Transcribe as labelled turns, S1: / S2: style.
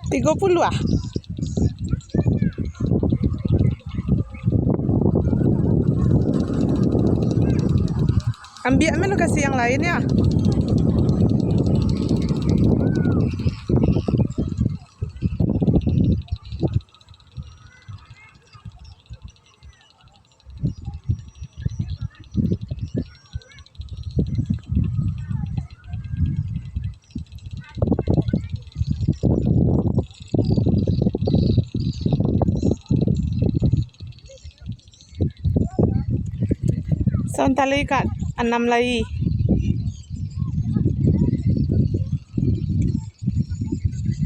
S1: Tiga puluh ah. Ambil lo kasih yang lain ya. Sontali Kak, 6 lagi.